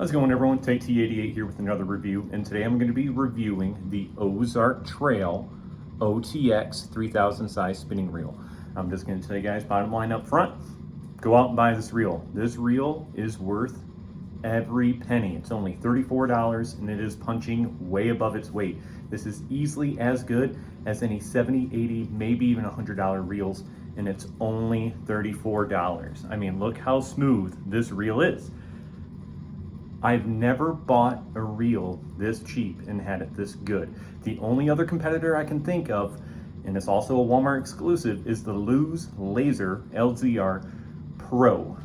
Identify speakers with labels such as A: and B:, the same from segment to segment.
A: How's it going, everyone? T88 here with another review, and today I'm going to be reviewing the Ozark Trail OTX 3000 size spinning reel. I'm just going to tell you guys, bottom line up front, go out and buy this reel. This reel is worth every penny. It's only $34 and it is punching way above its weight. This is easily as good as any $70, $80, maybe even $100 reels, and it's only $34. I mean, look how smooth this reel is. I've never bought a reel this cheap and had it this good. The only other competitor I can think of, and it's also a Walmart exclusive, is the Lose Laser LZR Pro.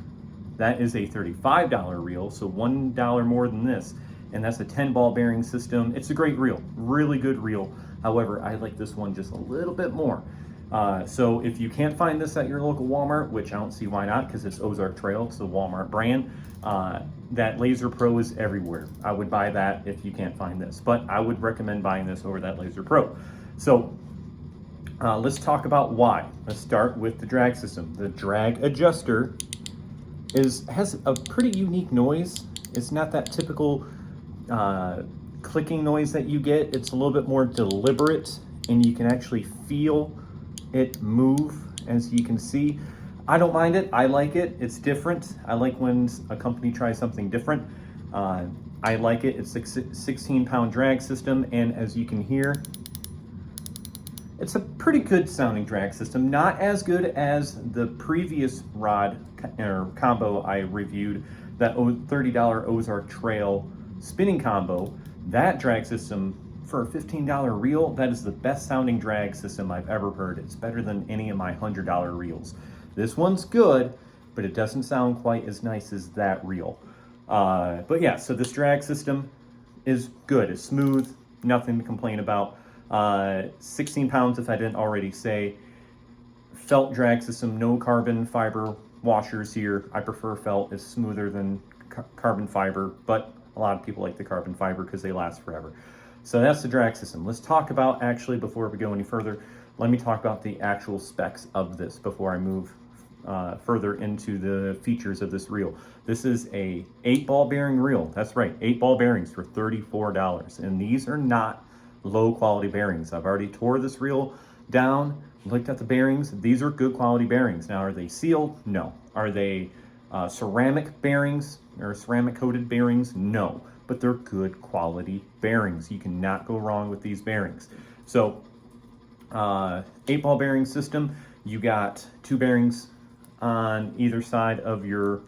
A: That is a $35 reel, so $1 more than this, and that's a 10 ball bearing system. It's a great reel, really good reel. However, I like this one just a little bit more. So if you can't find this at your local Walmart, which I don't see why not, because it's Ozark Trail, it's a Walmart brand, that Laser Pro is everywhere. I would buy that if you can't find this, but I would recommend buying this over that Laser Pro. So let's talk about why. Let's start with the drag system. The drag adjuster has a pretty unique noise. It's not that typical clicking noise that you get. It's a little bit more deliberate, and you can actually feel it move, as you can see. I don't mind it. I like it. It's different. I like when a company tries something different. I like it. It's a 16-pound drag system, and as you can hear, it's a pretty good sounding drag system. Not as good as the previous rod or combo I reviewed, that $30 Ozark Trail spinning combo. That drag system, for a $15 reel, that is the best sounding drag system I've ever heard. It's better than any of my $100 reels. This one's good, but it doesn't sound quite as nice as that reel. But yeah, so this drag system is good. It's smooth, nothing to complain about. 16 pounds, if I didn't already say. Felt drag system, no carbon fiber washers here. I prefer felt. It's smoother than carbon fiber, but a lot of people like the carbon fiber because they last forever. So that's the drag system. Let's talk about, actually, before we go any further, let me talk about the actual specs of this before I move further into the features of this reel. This is a 8-ball bearing reel. That's right, 8-ball bearings for $34. And these are not low quality bearings. I've already tore this reel down, looked at the bearings. These are good quality bearings. Now, are they sealed? No. Are they ceramic bearings or ceramic coated bearings? No. But they're good quality bearings. You cannot go wrong with these bearings. So 8-ball bearing system, you got 2 bearings on either side of your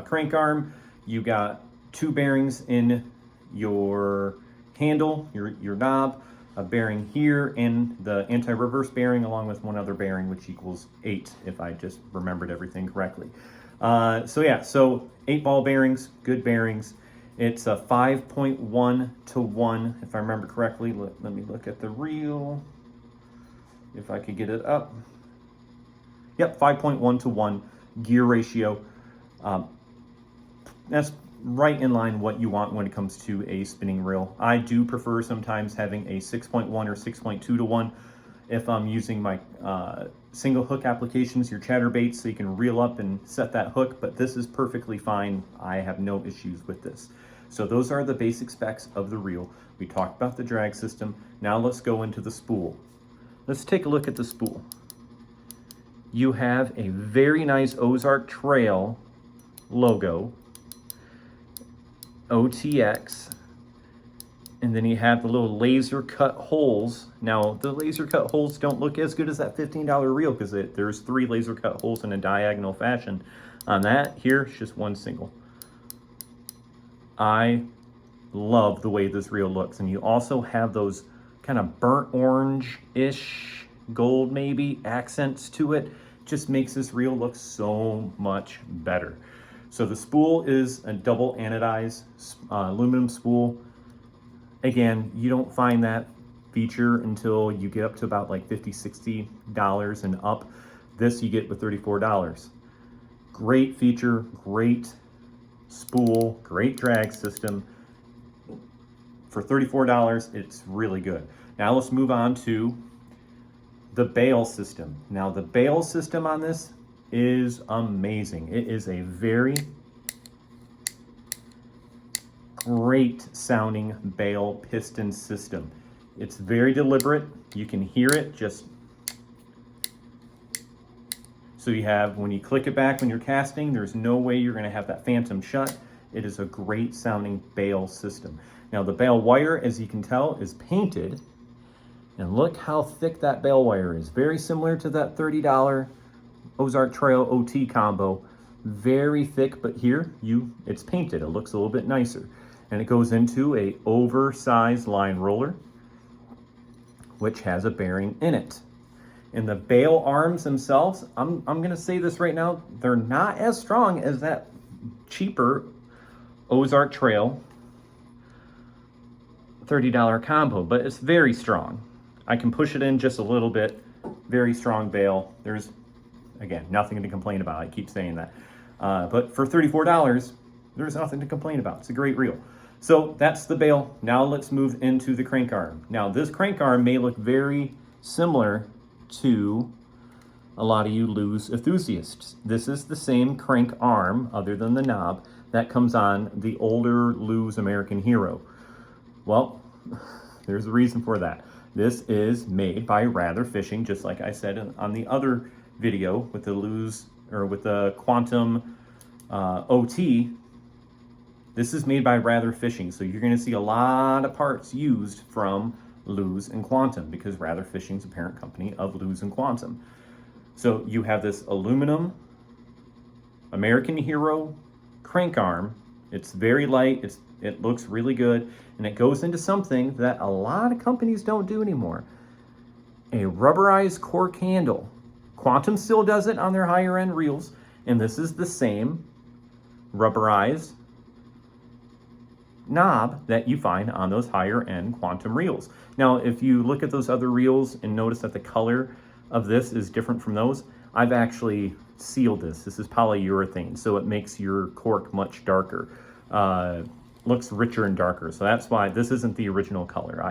A: crank arm. You got 2 bearings in your handle, your knob, a bearing here, and the anti-reverse bearing, along with one other bearing, which equals 8, if I just remembered everything correctly. So yeah, so 8-ball bearings, good bearings. It's a 5.1 to 1, if I remember correctly. Let me look at the reel, if I could get it up. Yep, 5.1 to 1 gear ratio. That's right in line what you want when it comes to a spinning reel. I do prefer sometimes having a 6.1 or 6.2 to 1 if I'm using my single hook applications, your chatterbaits, so you can reel up and set that hook, but this is perfectly fine. I have no issues with this. So those are the basic specs of the reel. We talked about the drag system. Now let's go into the spool. Let's take a look at the spool. You have a very nice Ozark Trail logo, OTX, and then you have the little laser cut holes. Now, the laser cut holes don't look as good as that $15 reel because there's 3 laser cut holes in a diagonal fashion. On that, here, it's just 1 single. I love the way this reel looks. And you also have those kind of burnt orange-ish, gold maybe, accents to it. Just makes this reel look so much better. So the spool is a double anodized aluminum spool. Again, you don't find that feature until you get up to about like $50, $60 and up. This you get with $34. Great feature, great spool, great drag system. For $34, it's really good. Now let's move on to the Bale system. Now the Bale system on this is amazing. It is a very great sounding Bale piston system. It's very deliberate. You can hear it just. So you have, when you click it back when you're casting, there's no way you're going to have that phantom shut. It is a great sounding Bale system. Now the Bale wire, as you can tell, is painted. And look how thick that Bale wire is. Very similar to that $30 Ozark Trail OT combo. Very thick, but here it's painted. It looks a little bit nicer. And it goes into a oversized line roller, which has a bearing in it. And the Bale arms themselves, I'm gonna say this right now, they're not as strong as that cheaper Ozark Trail $30 combo, but it's very strong. I can push it in just a little bit. Very strong Bale. There's, again, nothing to complain about. I keep saying that. But for $34, there's nothing to complain about. It's a great reel. So that's the Bale. Now let's move into the crank arm. Now this crank arm may look very similar to a lot of you Lew's enthusiasts. This is the same crank arm, other than the knob, that comes on the older Lew's American Hero. Well, there's a reason for that. This is made by Rather Fishing, just like I said on the other video with the Lew's, or with the Quantum OT. This is made by Rather Fishing, so you're going to see a lot of parts used from Lew's and Quantum, because Rather Fishing is a parent company of Lew's and Quantum. So you have this aluminum American Hero crank arm. It's very light. It looks really good, and it goes into something that a lot of companies don't do anymore: a rubberized cork handle. Quantum still does it on their higher end reels, and this is the same rubberized knob that you find on those higher end Quantum reels. Now, if you look at those other reels and notice that the color of this is different from those, I've actually sealed this. This is polyurethane, so it makes your cork much darker. Looks richer and darker, so that's why this isn't the original color.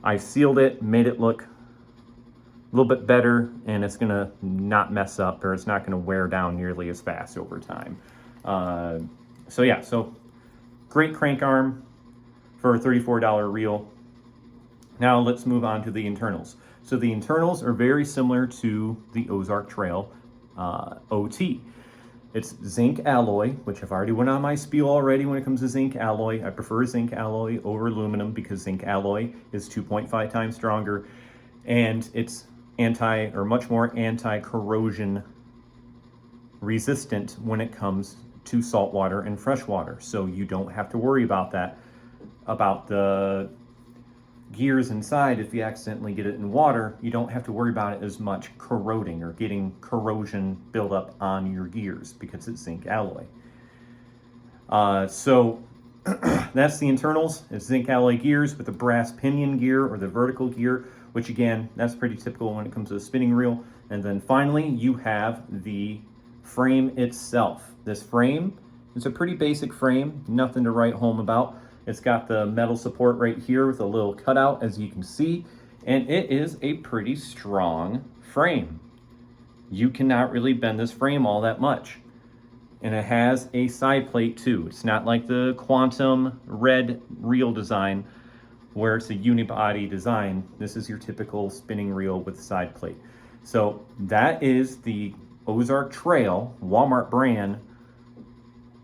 A: I've sealed it, made it look a little bit better, and it's gonna not mess up, or it's not gonna wear down nearly as fast over time. So yeah, so great crank arm for a $34 reel. Now let's move on to the internals. So the internals are very similar to the Ozark Trail OT. It's zinc alloy, which I've already went on my spiel already when it comes to zinc alloy. I prefer zinc alloy over aluminum because zinc alloy is 2.5 times stronger, and it's much more anti-corrosion resistant when it comes to saltwater and freshwater. So you don't have to worry about that, about the gears inside. If you accidentally get it in water, you don't have to worry about it as much corroding or getting corrosion buildup on your gears because it's zinc alloy. So that's the internals. It's zinc alloy gears with the brass pinion gear or the vertical gear, which again, that's pretty typical when it comes to a spinning reel. And then finally, you have the frame itself. This frame is a pretty basic frame, nothing to write home about. It's got the metal support right here with a little cutout, as you can see, and it is a pretty strong frame. You cannot really bend this frame all that much. And it has a side plate too. It's not like the Quantum red reel design where it's a unibody design. This is your typical spinning reel with side plate. So that is the Ozark Trail Walmart brand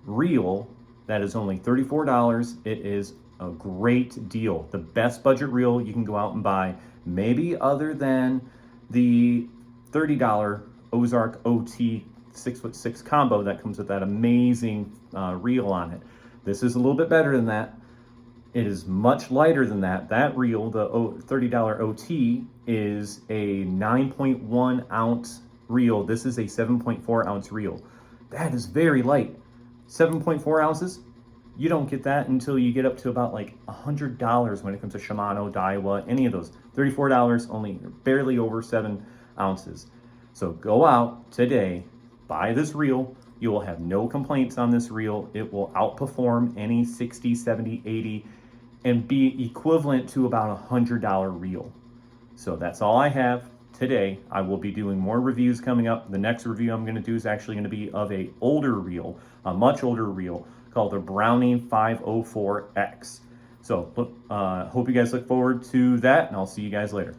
A: reel. That is only $34. It is a great deal. The best budget reel you can go out and buy, maybe other than the $30 Ozark OT 6'6" combo that comes with that amazing reel on it. This is a little bit better than that. It is much lighter than that. That reel, the $30 OT, is a 9.1 ounce reel. This is a 7.4 ounce reel. That is very light. 7.4 ounces, you don't get that until you get up to about like $100 when it comes to Shimano, Daiwa, any of those. $34, only barely over 7 ounces. So go out today, buy this reel. You will have no complaints on this reel. It will outperform any 60, 70, 80, and be equivalent to about $100 reel. So that's all I have today. I will be doing more reviews coming up. The next review I'm going to do is actually going to be of a older reel, a much older reel, called the Browning 504X. So hope you guys look forward to that, and I'll see you guys later.